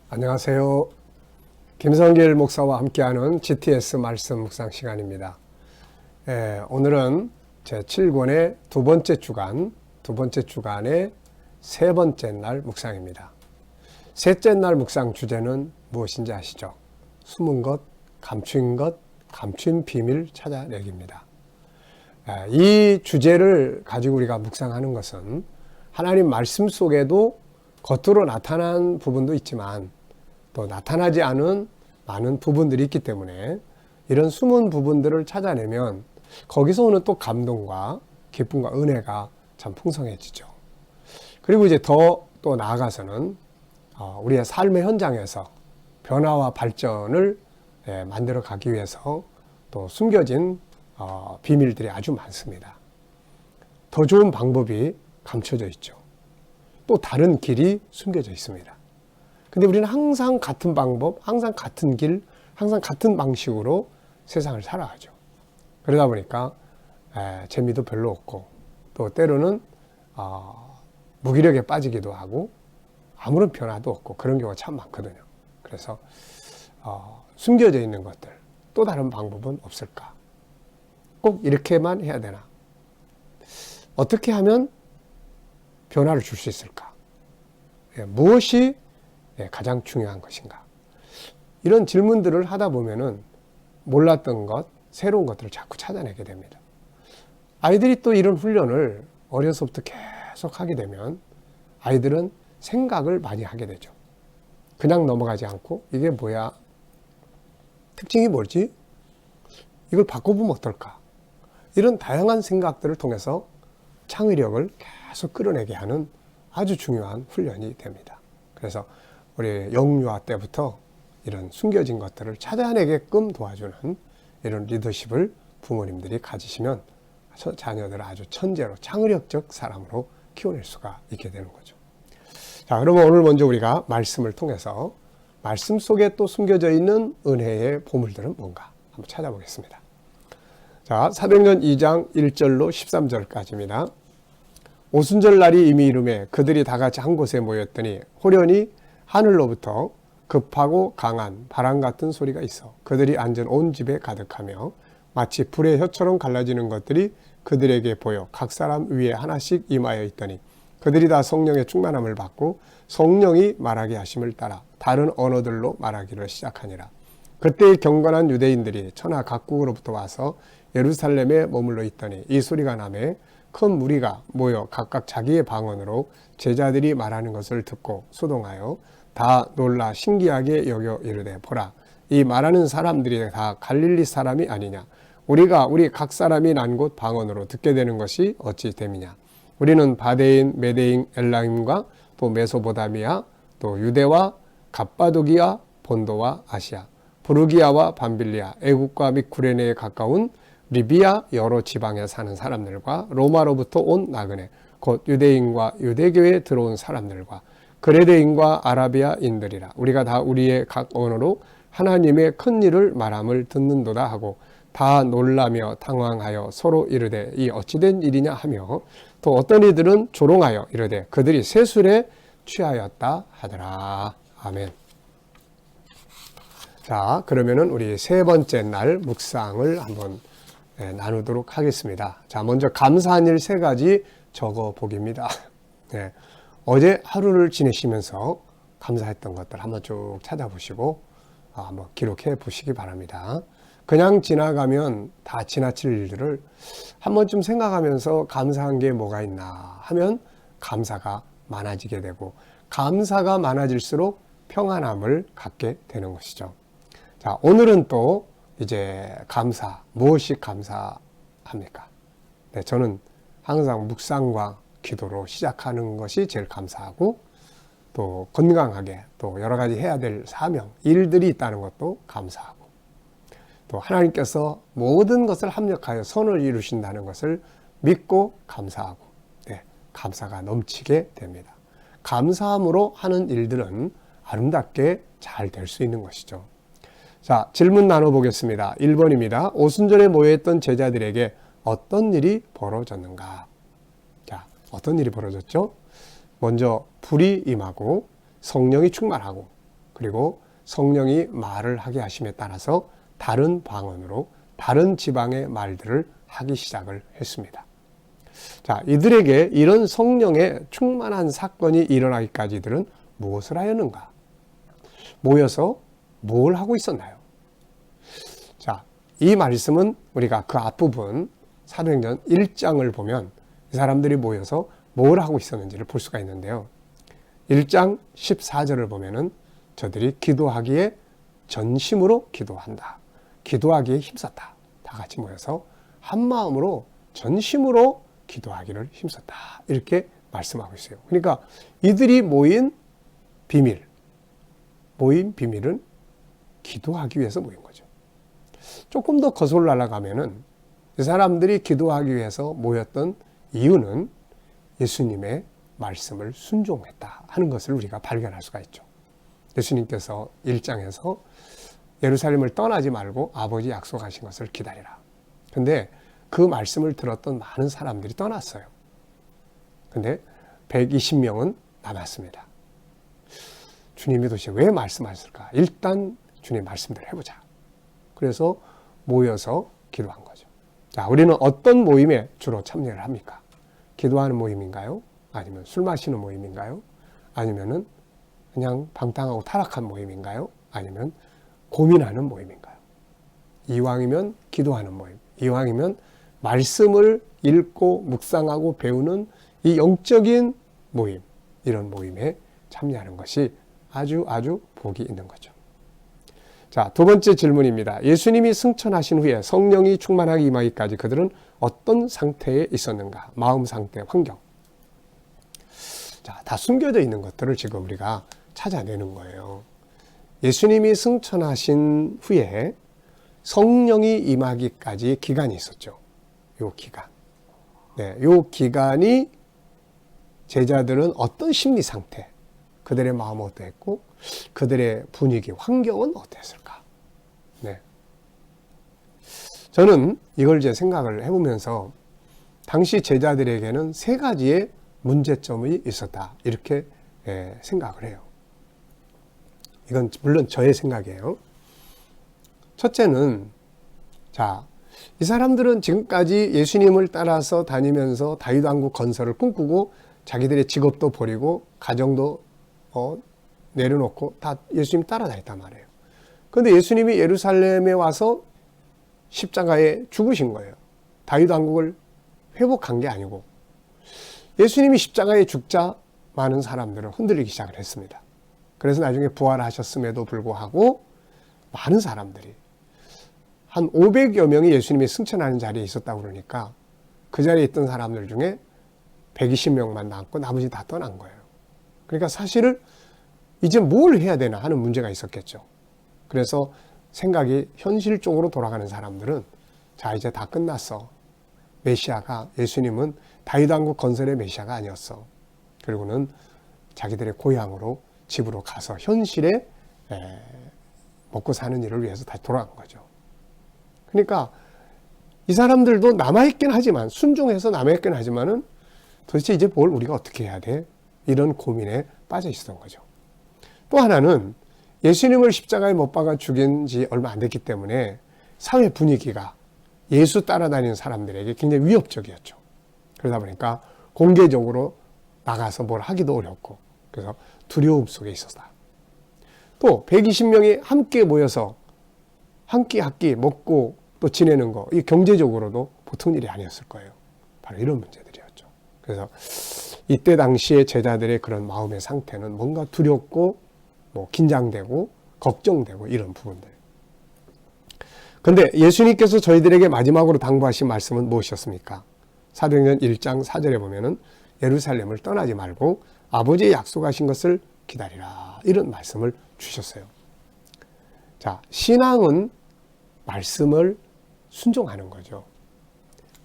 안녕하세요. 김성길 목사와 함께하는 GTS 말씀 묵상 시간입니다. 오늘은 제7권의 두 번째 주간의 세 번째 날 묵상입니다. 셋째 날 묵상 주제는 무엇인지 아시죠? 숨은 것, 감추인 것, 감춘 비밀 찾아내기입니다. 이 주제를 가지고 우리가 묵상하는 것은 하나님 말씀 속에도 겉으로 나타난 부분도 있지만 또 나타나지 않은 많은 부분들이 있기 때문에 이런 숨은 부분들을 찾아내면 거기서 오는 또 감동과 기쁨과 은혜가 참 풍성해지죠. 그리고 이제 더 또 나아가서는 우리의 삶의 현장에서 변화와 발전을 만들어 가기 위해서 또 숨겨진 비밀들이 아주 많습니다. 더 좋은 방법이 감춰져 있죠. 또 다른 길이 숨겨져 있습니다. 근데 우리는 항상 같은 방법, 항상 같은 길, 항상 같은 방식으로 세상을 살아가죠. 그러다 보니까 재미도 별로 없고 또 때로는 무기력에 빠지기도 하고 아무런 변화도 없고 그런 경우가 참 많거든요. 그래서 숨겨져 있는 것들, 또 다른 방법은 없을까? 꼭 이렇게만 해야 되나? 어떻게 하면 변화를 줄 수 있을까? 무엇이 가장 중요한 것인가? 이런 질문들을 하다 보면은 몰랐던 것, 새로운 것들을 자꾸 찾아내게 됩니다. 아이들이 또 이런 훈련을 어려서부터 계속 하게 되면 아이들은 생각을 많이 하게 되죠. 그냥 넘어가지 않고 이게 뭐야? 특징이 뭐지? 이걸 바꿔보면 어떨까? 이런 다양한 생각들을 통해서 창의력을 계속 끌어내게 하는 아주 중요한 훈련이 됩니다. 그래서 우리 영유아 때부터 이런 숨겨진 것들을 찾아내게끔 도와주는 이런 리더십을 부모님들이 가지시면 자녀들을 아주 천재로 창의력적 사람으로 키워낼 수가 있게 되는 거죠. 자, 그러면 오늘 먼저 우리가 말씀을 통해서 말씀 속에 또 숨겨져 있는 은혜의 보물들은 뭔가 한번 찾아보겠습니다. 자, 사도행전 2장 1절로 13절까지입니다. 오순절 날이 이미 이르매 그들이 다 같이 한 곳에 모였더니 호련히 하늘로부터 급하고 강한 바람 같은 소리가 있어 그들이 앉은 온 집에 가득하며 마치 불의 혀처럼 갈라지는 것들이 그들에게 보여 각 사람 위에 하나씩 임하여 있더니 그들이 다 성령의 충만함을 받고 성령이 말하게 하심을 따라 다른 언어들로 말하기를 시작하니라. 그때 경건한 유대인들이 천하 각국으로부터 와서 예루살렘에 머물러 있더니 이 소리가 나매 큰 무리가 모여 각각 자기의 방언으로 제자들이 말하는 것을 듣고 소동하여 다 놀라 신기하게 여겨 이르되 보라 이 말하는 사람들이 다 갈릴리 사람이 아니냐 우리가 우리 각 사람이 난 곳 방언으로 듣게 되는 것이 어찌 됨이냐 우리는 바데인, 메데인, 엘라임과 또 메소보다미아 또 유대와 갑바도기아, 본도와 아시아 부르기아와 밤빌리아 애국과 및 구레네에 가까운 리비아 여러 지방에 사는 사람들과 로마로부터 온 나그네 곧 유대인과 유대교에 들어온 사람들과 그레데인과 아라비아인들이라 우리가 다 우리의 각 언어로 하나님의 큰 일을 말함을 듣는도다 하고 다 놀라며 당황하여 서로 이르되 이 어찌된 일이냐 하며 또 어떤 이들은 조롱하여 이르되 그들이 세술에 취하였다 하더라. 아멘. 자, 그러면은 우리 세 번째 날 묵상을 한번 나누도록 하겠습니다. 자, 먼저 감사한 일 세 가지 적어 보기입니다. 네, 어제 하루를 지내시면서 감사했던 것들 한번 쭉 찾아보시고 한번 기록해 보시기 바랍니다. 그냥 지나가면 다 지나칠 일들을 한 번쯤 생각하면서 감사한 게 뭐가 있나 하면 감사가 많아지게 되고 감사가 많아질수록 평안함을 갖게 되는 것이죠. 자, 오늘은 또 이제 감사, 무엇이 감사합니까? 네, 저는 항상 묵상과 기도로 시작하는 것이 제일 감사하고 또 건강하게 또 여러 가지 해야 될 사명, 일들이 있다는 것도 감사하고 또 하나님께서 모든 것을 합력하여 선을 이루신다는 것을 믿고 감사하고 감사가 넘치게 됩니다. 감사함으로 하는 일들은 아름답게 잘 될 수 있는 것이죠. 자, 질문 나눠보겠습니다. 1번입니다. 오순절에 모여있던 제자들에게 어떤 일이 벌어졌는가? 자, 어떤 일이 벌어졌죠? 먼저 불이 임하고 성령이 충만하고 그리고 성령이 말을 하게 하심에 따라서 다른 방언으로 다른 지방의 말들을 하기 시작을 했습니다. 자, 이들에게 이런 성령의 충만한 사건이 일어나기까지들은 무엇을 하였는가? 모여서 뭘 하고 있었나요? 자, 이 말씀은 우리가 그 앞부분 사도행전 1장을 보면 이 사람들이 모여서 뭘 하고 있었는지를 볼 수가 있는데요. 1장 14절을 보면은 저들이 기도하기에 전심으로 기도한다. 기도하기에 힘썼다. 다 같이 모여서 한 마음으로 전심으로 기도하기를 힘썼다. 이렇게 말씀하고 있어요. 그러니까 이들이 모인 비밀은 기도하기 위해서 모인 거죠. 조금 더 거슬러 나가면은 이 사람들이 기도하기 위해서 모였던 이유는 예수님의 말씀을 순종했다 하는 것을 우리가 발견할 수가 있죠. 예수님께서 1장에서 예루살렘을 떠나지 말고 아버지 약속하신 것을 기다리라. 근데 그 말씀을 들었던 많은 사람들이 떠났어요. 근데 120명은 남았습니다. 주님이 도대체 왜 말씀하셨을까? 일단 주님 말씀대로 해보자. 그래서 모여서 기도한 거죠. 자, 우리는 어떤 모임에 주로 참여를 합니까? 기도하는 모임인가요? 아니면 술 마시는 모임인가요? 아니면은 그냥 방탕하고 타락한 모임인가요? 아니면 고민하는 모임인가요? 이왕이면 기도하는 모임, 이왕이면 말씀을 읽고 묵상하고 배우는 이 영적인 모임, 이런 모임에 참여하는 것이 아주 복이 있는 거죠. 자, 두 번째 질문입니다. 예수님이 승천하신 후에 성령이 충만하게 임하기까지 그들은 어떤 상태에 있었는가? 마음 상태, 환경. 자, 다 숨겨져 있는 것들을 지금 우리가 찾아내는 거예요. 예수님이 승천하신 후에 성령이 임하기까지 기간이 있었죠. 요 기간. 네, 요 기간이 제자들은 어떤 심리 상태, 그들의 마음은 어떠했고, 그들의 분위기, 환경은 어땠을까? 네. 저는 이걸 이제 생각을 해보면서 당시 제자들에게는 세 가지의 문제점이 있었다. 이렇게 생각을 해요. 이건 물론 저의 생각이에요. 첫째는, 자, 이 사람들은 지금까지 예수님을 따라서 다니면서 다윗왕국 건설을 꿈꾸고 자기들의 직업도 버리고 가정도 내려놓고 다 예수님 따라다녔단 말이에요. 그런데 예수님이 예루살렘에 와서 십자가에 죽으신 거예요. 다윗왕국을 회복한 게 아니고 예수님이 십자가에 죽자 많은 사람들은 흔들리기 시작을 했습니다. 그래서 나중에 부활하셨음에도 불구하고 많은 사람들이 한 500여 명이 예수님이 승천하는 자리에 있었다고 그러니까 그 자리에 있던 사람들 중에 120명만 남고 나머지 다 떠난 거예요. 그러니까 사실은 이제 뭘 해야 되나 하는 문제가 있었겠죠. 그래서 생각이 현실적으로 돌아가는 사람들은 자, 이제 다 끝났어. 메시아가, 예수님은 다윗왕국 건설의 메시아가 아니었어. 그리고는 자기들의 고향으로 집으로 가서 현실에 먹고 사는 일을 위해서 다시 돌아간 거죠. 그러니까 이 사람들도 남아있긴 하지만, 순종해서 남아있긴 하지만은 도대체 이제 뭘 우리가 어떻게 해야 돼? 이런 고민에 빠져 있었던 거죠. 또 하나는 예수님을 십자가에 못 박아 죽인 지 얼마 안 됐기 때문에 사회 분위기가 예수 따라다니는 사람들에게 굉장히 위협적이었죠. 그러다 보니까 공개적으로 나가서 뭘 하기도 어렵고, 그래서 두려움 속에 있었다. 또 120명이 함께 모여서 한 끼 한 끼 먹고 또 지내는 거, 이 경제적으로도 보통 일이 아니었을 거예요. 바로 이런 문제들이었죠. 그래서 이때 당시에 제자들의 그런 마음의 상태는 뭔가 두렵고 긴장되고 걱정되고 이런 부분들. 그런데 예수님께서 저희들에게 마지막으로 당부하신 말씀은 무엇이었습니까? 사도행전 1장 4절에 보면은 예루살렘을 떠나지 말고 아버지의 약속하신 것을 기다리라. 이런 말씀을 주셨어요. 자, 신앙은 말씀을 순종하는 거죠.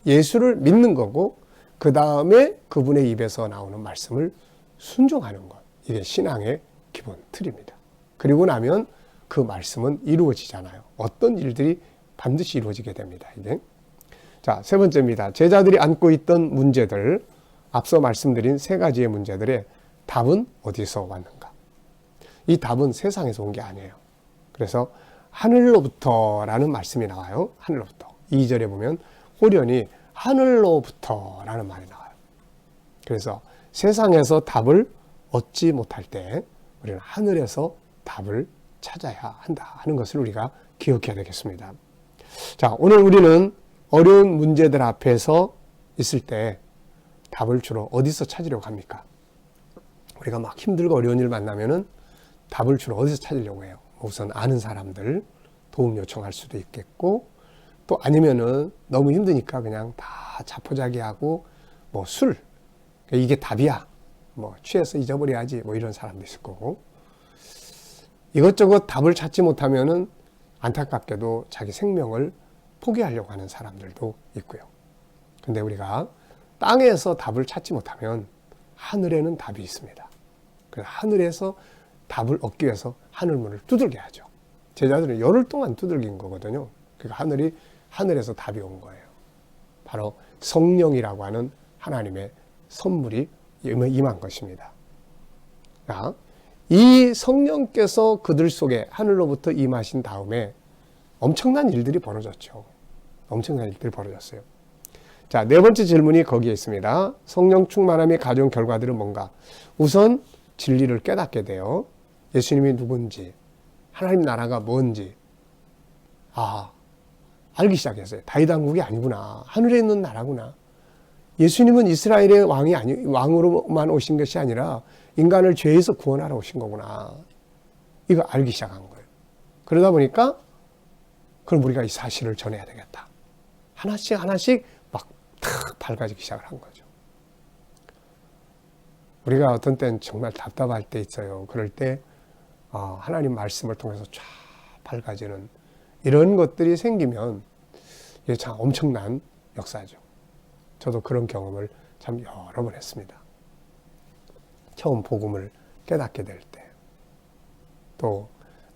예수를 믿는 거고 그 다음에 그분의 입에서 나오는 말씀을 순종하는 것. 이게 신앙의 기본 틀입니다. 그리고 나면 그 말씀은 이루어지잖아요. 어떤 일들이 반드시 이루어지게 됩니다. 이제. 자, 세 번째입니다. 제자들이 안고 있던 문제들, 앞서 말씀드린 세 가지의 문제들의 답은 어디서 왔는가? 이 답은 세상에서 온 게 아니에요. 그래서 하늘로부터라는 말씀이 나와요. 하늘로부터. 2절에 보면 호련히 하늘로부터라는 말이 나와요. 그래서 세상에서 답을 얻지 못할 때 우리는 하늘에서 답을 찾아야 한다 하는 것을 우리가 기억해야 되겠습니다. 자, 오늘 우리는 어려운 문제들 앞에서 있을 때 답을 주로 어디서 찾으려고 합니까? 우리가 막 힘들고 어려운 일 만나면은 답을 주로 어디서 찾으려고 해요? 우선 아는 사람들 도움 요청할 수도 있겠고, 또 아니면은 너무 힘드니까 그냥 다 자포자기하고 뭐 술, 이게 답이야. 뭐 취해서 잊어버려야지. 뭐 이런 사람도 있을 거고, 이것저것 답을 찾지 못하면은 안타깝게도 자기 생명을 포기하려고 하는 사람들도 있고요. 근데 우리가 땅에서 답을 찾지 못하면 하늘에는 답이 있습니다. 그래서 하늘에서 답을 얻기 위해서 하늘문을 두들겨야죠. 제자들은 열흘 동안 두들긴 거거든요. 그러니까 하늘에서 답이 온 거예요. 바로 성령이라고 하는 하나님의 선물이 임한 것입니다. 자, 이 성령께서 그들 속에 하늘로부터 임하신 다음에 엄청난 일들이 벌어졌죠. 엄청난 일들이 벌어졌어요. 자, 네 번째 질문이 거기에 있습니다. 성령 충만함이 가져온 결과들은 뭔가? 우선 진리를 깨닫게 돼요. 예수님이 누군지, 하나님 나라가 뭔지, 알기 시작했어요. 다윗 왕국이 아니구나. 하늘에 있는 나라구나. 예수님은 이스라엘의 왕으로만 오신 것이 아니라 인간을 죄에서 구원하러 오신 거구나. 이거 알기 시작한 거예요. 그러다 보니까 그럼 우리가 이 사실을 전해야 되겠다. 하나씩 막 탁 밝아지기 시작을 한 거죠. 우리가 어떤 때는 정말 답답할 때 있어요. 그럴 때 하나님 말씀을 통해서 쫙 밝아지는 이런 것들이 생기면 이게 참 엄청난 역사죠. 저도 그런 경험을 참 여러 번 했습니다. 처음 복음을 깨닫게 될 때, 또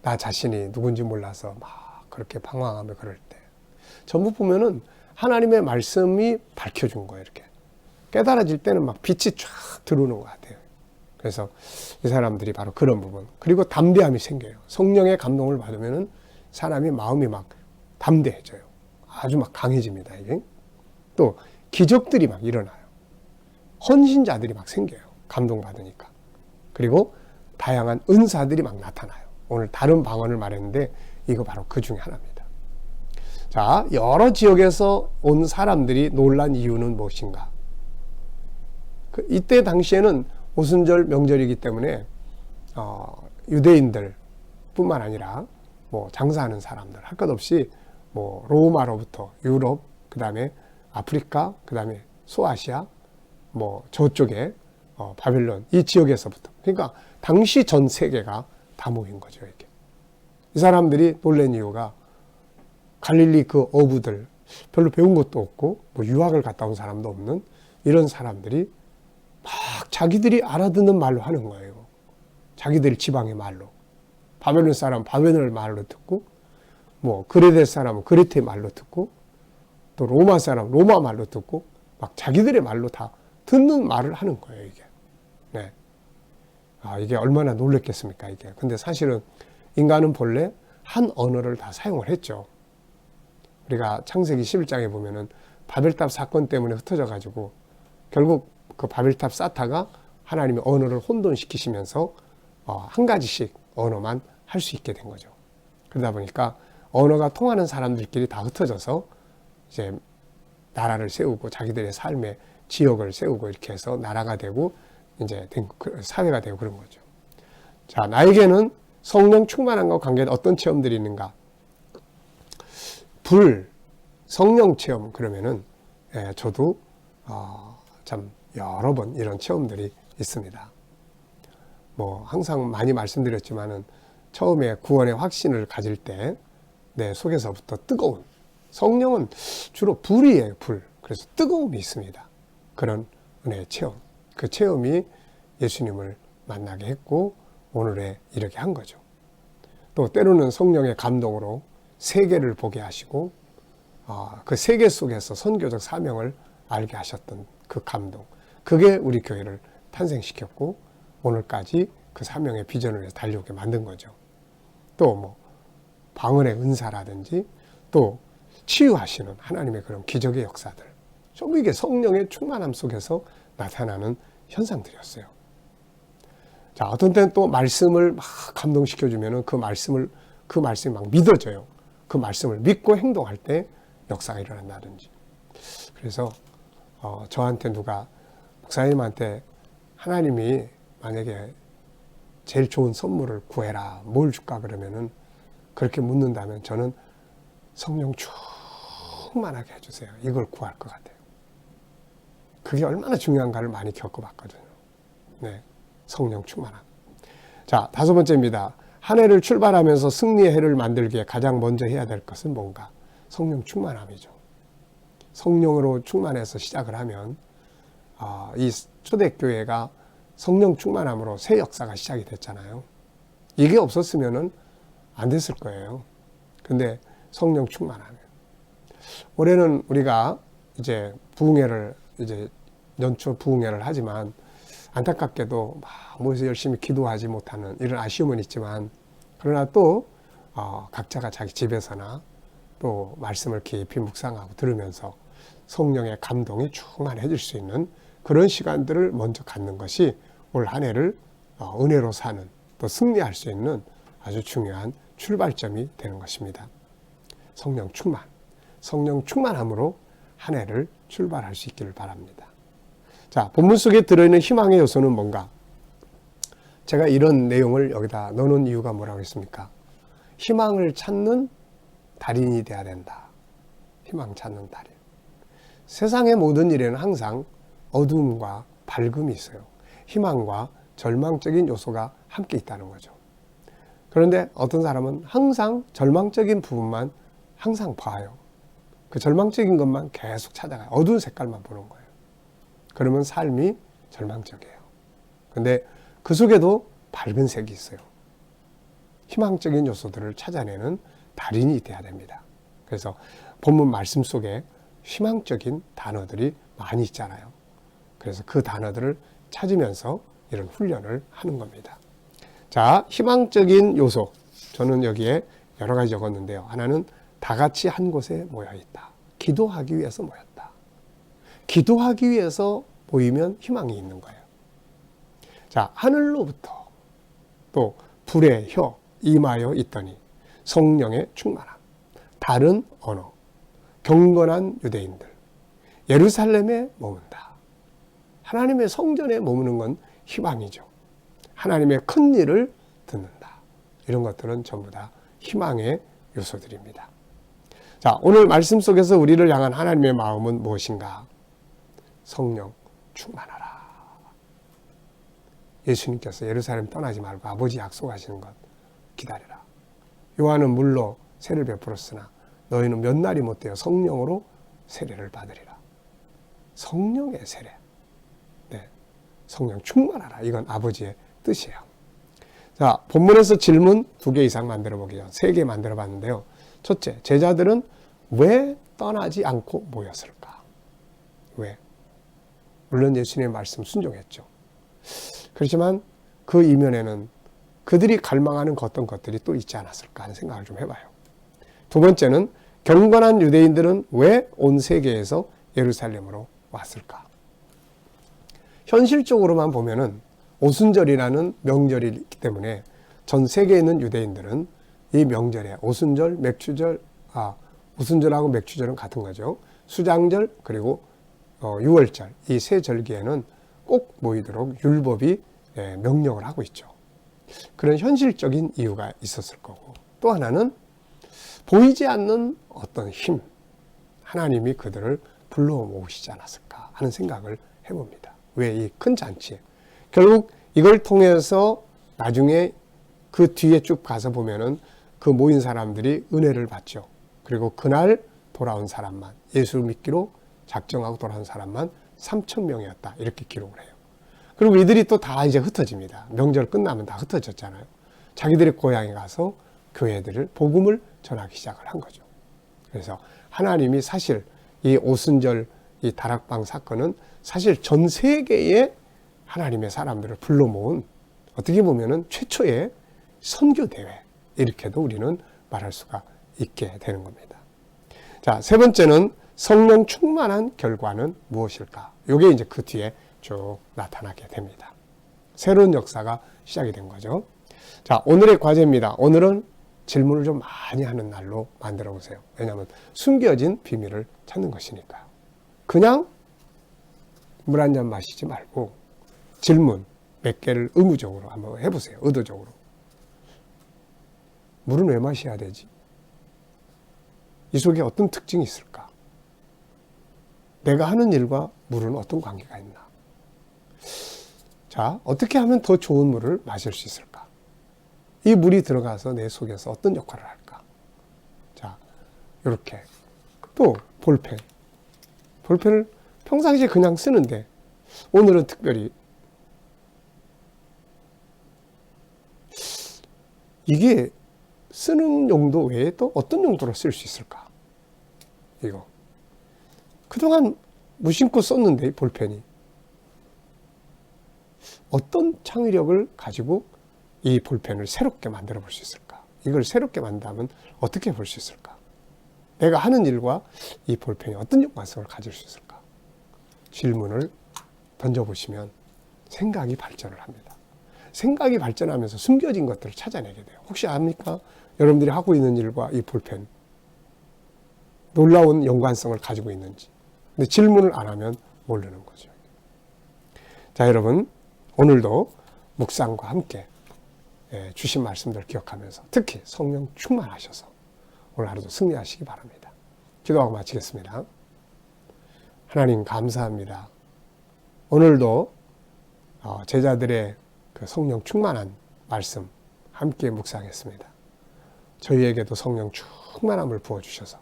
나 자신이 누군지 몰라서 막 그렇게 방황하며 그럴 때, 전부 보면은 하나님의 말씀이 밝혀준 거예요. 이렇게 깨달아질 때는 막 빛이 쫙 들어오는 것 같아요. 그래서 이 사람들이 바로 그런 부분, 그리고 담대함이 생겨요. 성령의 감동을 받으면은 사람이 마음이 막 담대해져요. 아주 막 강해집니다. 이게 또 기적들이 막 일어나요. 헌신자들이 막 생겨요. 감동받으니까. 그리고 다양한 은사들이 막 나타나요. 오늘 다른 방언을 말했는데 이거 바로 그 중에 하나입니다. 자, 여러 지역에서 온 사람들이 놀란 이유는 무엇인가? 이때 당시에는 오순절 명절이기 때문에 유대인들 뿐만 아니라 뭐 장사하는 사람들 할 것 없이 뭐 로마로부터 유럽, 그 다음에 아프리카, 그 다음에 소아시아, 뭐 저쪽에 바벨론 이 지역에서부터, 그러니까 당시 전 세계가 다 모인 거죠. 이렇게 이 사람들이 놀란 이유가 갈릴리 그 어부들, 별로 배운 것도 없고 뭐 유학을 갔다 온 사람도 없는 이런 사람들이 막 자기들이 알아듣는 말로 하는 거예요. 자기들 지방의 말로. 바벨론 사람 바벨론 말로 듣고, 뭐 그레데 사람은 그레테 말로 듣고, 또 로마 사람 로마 말로 듣고, 막 자기들의 말로 다 듣는 말을 하는 거예요. 이게. 네. 이게 얼마나 놀랬겠습니까, 이게. 근데 사실은 인간은 본래 한 언어를 다 사용을 했죠. 우리가 창세기 11장에 보면은 바벨탑 사건 때문에 흩어져 가지고 결국 그 바벨탑 쌓다가 하나님의 언어를 혼돈시키시면서 한 가지씩 언어만 할 수 있게 된 거죠. 그러다 보니까 언어가 통하는 사람들끼리 다 흩어져서 이제 나라를 세우고 자기들의 삶의 지역을 세우고 이렇게 해서 나라가 되고 이제 사회가 되고 그런 거죠. 자, 나에게는 성령 충만함과 관계된 어떤 체험들이 있는가? 성령 체험 그러면은 저도 참 여러 번 이런 체험들이 있습니다. 뭐 항상 많이 말씀드렸지만은 처음에 구원의 확신을 가질 때 내 속에서부터 뜨거운, 성령은 주로 불이에요. 불. 그래서 뜨거움이 있습니다. 그런 은혜의 체험. 그 체험이 예수님을 만나게 했고 오늘에 이렇게 한 거죠. 또 때로는 성령의 감동으로 세계를 보게 하시고 그 세계 속에서 선교적 사명을 알게 하셨던 그 감동, 그게 우리 교회를 탄생시켰고 오늘까지 그 사명의 비전을 위해서 달려오게 만든 거죠. 또 뭐 방언의 은사라든지 또 치유하시는 하나님의 그런 기적의 역사들, 전부 이게 성령의 충만함 속에서 나타나는 현상들이었어요. 자, 어떤 때는 또 말씀을 막 감동시켜주면은 그 말씀이 막 믿어져요. 그 말씀을 믿고 행동할 때 역사가 일어난다든지. 그래서 저한테 누가 목사님한테 하나님이 만약에 제일 좋은 선물을 구해라, 뭘 줄까 그러면은 그렇게 묻는다면 저는 성령 충만하게 해주세요. 이걸 구할 것 같아요. 그게 얼마나 중요한가를 많이 겪어봤거든요. 네, 성령 충만함. 자, 5번째입니다. 한 해를 출발하면서 승리의 해를 만들기에 가장 먼저 해야 될 것은 뭔가? 성령 충만함이죠. 성령으로 충만해서 시작을 하면 이 초대교회가 성령 충만함으로 새 역사가 시작이 됐잖아요. 이게 없었으면은 안 됐을 거예요. 근데 성령 충만하면. 올해는 우리가 이제 부흥회를 이제 연초 부흥회를 하지만 안타깝게도 막 모여서 열심히 기도하지 못하는 이런 아쉬움은 있지만, 그러나 또 각자가 자기 집에서나 또 말씀을 깊이 묵상하고 들으면서 성령의 감동이 충만해질 수 있는 그런 시간들을 먼저 갖는 것이 올 한 해를 은혜로 사는, 또 승리할 수 있는 아주 중요한 출발점이 되는 것입니다. 성령 충만함으로 한 해를 출발할 수 있기를 바랍니다. 자, 본문 속에 들어있는 희망의 요소는 뭔가? 제가 이런 내용을 여기다 넣어놓은 이유가 뭐라고 했습니까? 희망을 찾는 달인이 돼야 된다. 희망 찾는 달인. 세상의 모든 일에는 항상 어둠과 밝음이 있어요. 희망과 절망적인 요소가 함께 있다는 거죠. 그런데 어떤 사람은 항상 절망적인 부분만 항상 봐요. 그 절망적인 것만 계속 찾아가요. 어두운 색깔만 보는 거예요. 그러면 삶이 절망적이에요. 근데 그 속에도 밝은 색이 있어요. 희망적인 요소들을 찾아내는 달인이 돼야 됩니다. 그래서 본문 말씀 속에 희망적인 단어들이 많이 있잖아요. 그래서 그 단어들을 찾으면서 이런 훈련을 하는 겁니다. 자, 희망적인 요소. 저는 여기에 여러 가지 적었는데요. 하나는 다 같이 한 곳에 모여 있다. 기도하기 위해서 모였다. 기도하기 위해서 모이면 희망이 있는 거예요. 자, 하늘로부터 또 불의 혀 임하여 있더니 성령의 충만함, 다른 언어, 경건한 유대인들, 예루살렘에 머문다. 하나님의 성전에 머무는 건 희망이죠. 하나님의 큰 일을 듣는다. 이런 것들은 전부 다 희망의 요소들입니다. 자, 오늘 말씀 속에서 우리를 향한 하나님의 마음은 무엇인가? 성령 충만하라. 예수님께서 예루살렘 떠나지 말고 아버지 약속하시는 것 기다려라. 요한은 물로 세를 베풀었으나 너희는 몇 날이 못되어 성령으로 세례를 받으리라. 성령의 세례. 네, 성령 충만하라. 이건 아버지의 뜻이에요. 자, 본문에서 질문 2개 이상 만들어 보게요. 3개 만들어 봤는데요. 첫째, 제자들은 왜 떠나지 않고 모였을까? 왜? 물론 예수님의 말씀 순종했죠. 그렇지만 그 이면에는 그들이 갈망하는 어떤 것들이 또 있지 않았을까 하는 생각을 좀 해봐요. 2번째는 경건한 유대인들은 왜 온 세계에서 예루살렘으로 왔을까? 현실적으로만 보면은 오순절이라는 명절이 있기 때문에 전 세계에 있는 유대인들은 이 명절에 오순절, 오순절하고 맥추절은 같은 거죠. 수장절 그리고 6월절 이 세 절기에는 꼭 모이도록 율법이 명령을 하고 있죠. 그런 현실적인 이유가 있었을 거고, 또 하나는 보이지 않는 어떤 힘, 하나님이 그들을 불러 모으시지 않았을까 하는 생각을 해봅니다. 왜 이 큰 잔치에? 결국 이걸 통해서 나중에 그 뒤에 쭉 가서 보면은 그 모인 사람들이 은혜를 받죠. 그리고 그날 돌아온 사람만, 예수 믿기로 작정하고 돌아온 사람만 3,000명이었다. 이렇게 기록을 해요. 그리고 이들이 또 다 이제 흩어집니다. 명절 끝나면 다 흩어졌잖아요. 자기들의 고향에 가서 교회들을 복음을 전하기 시작을 한 거죠. 그래서 하나님이 사실 이 오순절 이 다락방 사건은 사실 전 세계에 하나님의 사람들을 불러 모은 어떻게 보면은 최초의 선교대회, 이렇게도 우리는 말할 수가 있게 되는 겁니다. 자, 세 번째는 성령 충만한 결과는 무엇일까? 이게 이제 그 뒤에 쭉 나타나게 됩니다. 새로운 역사가 시작이 된 거죠. 자, 오늘의 과제입니다. 오늘은 질문을 좀 많이 하는 날로 만들어 보세요. 왜냐하면 숨겨진 비밀을 찾는 것이니까요. 그냥 물 한 잔 마시지 말고 질문 몇 개를 의무적으로 한번 해보세요. 의도적으로. 물은 왜 마셔야 되지? 이 속에 어떤 특징이 있을까? 내가 하는 일과 물은 어떤 관계가 있나? 자, 어떻게 하면 더 좋은 물을 마실 수 있을까? 이 물이 들어가서 내 속에서 어떤 역할을 할까? 자, 이렇게. 또 볼펜. 볼펜을 평상시에 그냥 쓰는데 오늘은 특별히 이게 쓰는 용도 외에 또 어떤 용도로 쓸 수 있을까? 이거. 그동안 무심코 썼는데 볼펜이 어떤 창의력을 가지고 이 볼펜을 새롭게 만들어 볼 수 있을까? 이걸 새롭게 만든다면 어떻게 볼 수 있을까? 내가 하는 일과 이 볼펜이 어떤 연관성을 가질 수 있을까? 질문을 던져보시면 생각이 발전을 합니다. 생각이 발전하면서 숨겨진 것들을 찾아내게 돼요. 혹시 압니까? 여러분들이 하고 있는 일과 이 볼펜 놀라운 연관성을 가지고 있는지. 근데 질문을 안 하면 모르는 거죠. 자, 여러분 오늘도 묵상과 함께 주신 말씀들 기억하면서 특히 성령 충만하셔서 오늘 하루도 승리하시기 바랍니다. 기도하고 마치겠습니다. 하나님 감사합니다. 오늘도 제자들의 그 성령 충만한 말씀 함께 묵상했습니다. 저희에게도 성령 충만함을 부어주셔서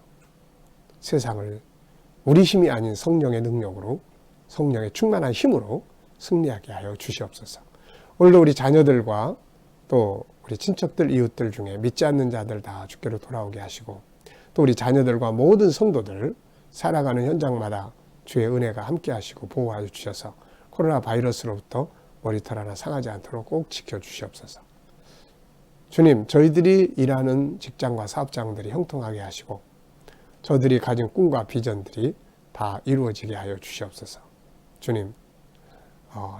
세상을 우리 힘이 아닌 성령의 능력으로, 성령의 충만한 힘으로 승리하게 하여 주시옵소서. 오늘도 우리 자녀들과 또 우리 친척들, 이웃들 중에 믿지 않는 자들 다 주께로 돌아오게 하시고, 또 우리 자녀들과 모든 성도들 살아가는 현장마다 주의 은혜가 함께 하시고 보호하여 주셔서 코로나 바이러스로부터 머리털 하나 상하지 않도록 꼭 지켜주시옵소서. 주님, 저희들이 일하는 직장과 사업장들이 형통하게 하시고 저들이 가진 꿈과 비전들이 다 이루어지게 하여 주시옵소서. 주님,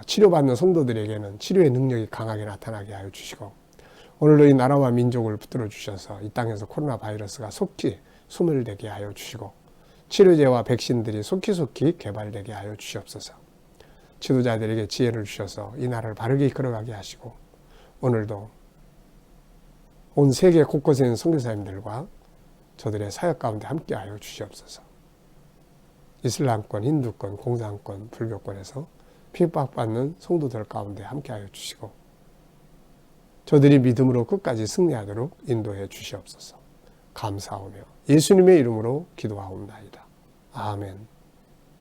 치료받는 성도들에게는 치료의 능력이 강하게 나타나게 하여 주시고, 오늘도 이 나라와 민족을 붙들어 주셔서 이 땅에서 코로나 바이러스가 속히 소멸되게 하여 주시고, 치료제와 백신들이 속히 개발되게 하여 주시옵소서. 지도자들에게 지혜를 주셔서 이 나라를 바르게 이끌어가게 하시고, 오늘도 온 세계 곳곳에 있는 선교사님들과 저들의 사역 가운데 함께하여 주시옵소서. 이슬람권, 힌두권, 공산권, 불교권에서 핍박받는 성도들 가운데 함께하여 주시고, 저들이 믿음으로 끝까지 승리하도록 인도해 주시옵소서. 감사하며 예수님의 이름으로 기도하옵나이다. 아멘.